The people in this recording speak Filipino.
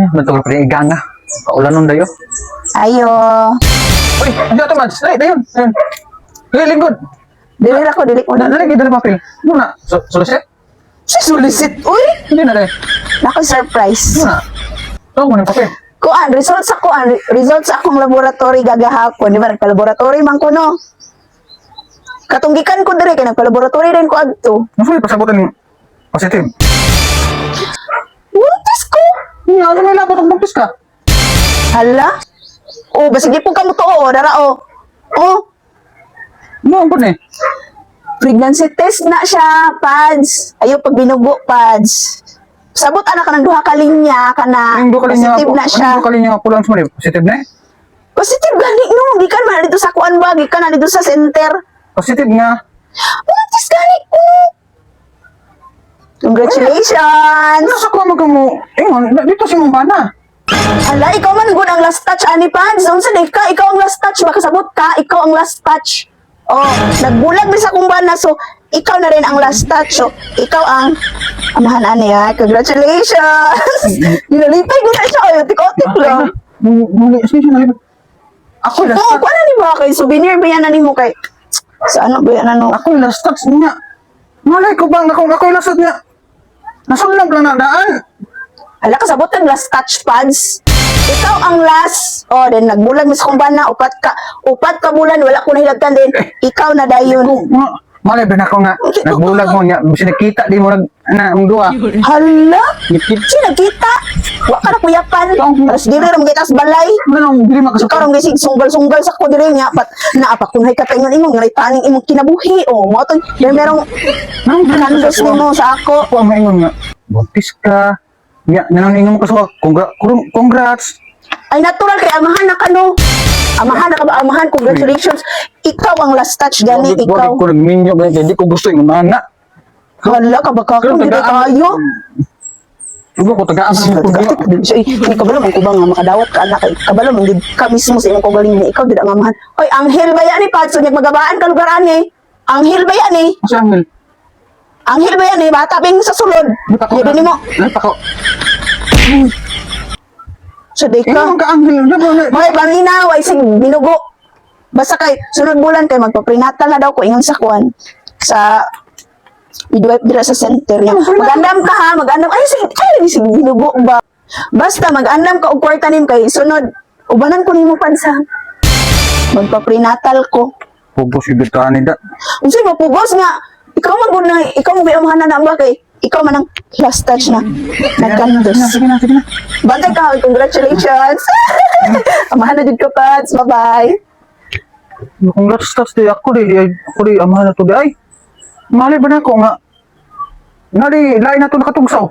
Matulog pa rin iganga. Kaulan nun dayo. Ayo. Uy, hindi ito, Mads. Dali, dayon. Dali, lingkod. Dili ko, dili ko. Dali, dali papel. Muna, solicit? Si solicit, uy. Hindi na, dali. Nako surprise. Muna. Ito, muna yung papel. Results sa akong laboratory gagahapon. Di ba, nagpa-laboratory man ko, no? Katunggikan ko dire, kaya nagpa-laboratory rin ko agto. Masa may pasabutan yung positive? Buntis ko. Ano may labot ang buntis ka? Hala? Oh, basig po ka mo to, oh, dara, oh. Oh, Ano ang eh? pregnancy test na siya, pads. Ayaw pag binugo, pads. Sabot anak ka ng duha ka linya, ka na Ang bukali niya positive ako. na siya. Ang bukali niya ako lang sumali. Positive na eh? Positive gani, no. Gikan man dito sa kuan ba, gikan na dito sa center. Positive nga. Buntis gani, oh. Congratulations! Nasa ko mo. Ingon, dito si Mumbana. Ala, ikaw man gud ang last touch, ani pads. Unsa day ka? Ikaw ang last touch, baka sabot ka, ikaw ang last touch. Oh, nagbulag mi sa kumbana, so ikaw na rin ang last touch. So, ikaw ang amahan ani ha. Congratulations! Nilipay ko na siya, ayo, tik-tik lang. Ako last Oo, touch. kuha na ni ba kay souvenir ba yan ani mo kay sa ano ba yan ano? Ako last touch niya. Malay ko bang ako last touch niya. Nasunlag lang na daan. Ala ka sabot ang last touch pads. Ikaw ang last. Oh, then nagbulag mi sa kumbana, upat ka bulan wala ko nahilagtan din. Ikaw na dayon. Malay ba na ako nga. Nagbulag mo niya. Bisa nakita di mo ang duha. Hala? Ngipit. Sino kita? Wa ka na kuyapan. Tapos dili ram kita sa balay. Ano, dili Ikaw makasukar. ram gisig sunggal-sunggal sa ko diri nga pat naapa kun hay kataingon imong nga taning imong kinabuhi. Oh, mo to merong kandos nimo sa ako. Ako ang maingon nga. Buntis ka. Nga, nananingin mo ka sa congrats. Ay natural kay amahan na kano. Amahan na ka ba? Amahan, congratulations. Ikaw ang last touch gani ikaw. Wag ko nagminyo ba hindi ko gusto yung mana. Hala ka ba ka kung dili kayo? Sugo ko tagaan sa mga pagkakas. Hindi kabalo man ko ba nga makadawat ka anak kay kabalo man gid ka mismo sa imong kaugaling ni ikaw dili mamahan. Oy, anghel ba yan ni Patso magabaan ka lugar ani? Anghel ba yan ni? Kasi Angel. Anghel ba yan ni? Bata bing sa sulod. Hindi nimo. Ako. So di ka. Ikaw ka Angel. May banginaw ay sig binugo. Basta kay sunod bulan kay magpa-prenatal na daw ko ingon sa kuan sa midwife dira sa center niya. Mag-andam ka ha, mag-andam. Ay sige binugo ba. Basta mag-andam ka og kwarta nim kay sunod ubanan ko nimo pansa. Magpa-prenatal ko. Pugos yung bitani da. Unsay mapugos nga ikaw man na ikaw mo biamahan na ba kay ikaw man ang last touch na nagkandos. Sige na. Bantay ka, congratulations. Amahan na jud ka, Pats. Bye-bye. Kung last touch di ako di amahan na to di ay. Mali ba na ako nga. Nga di, lain na to nakatugsaw.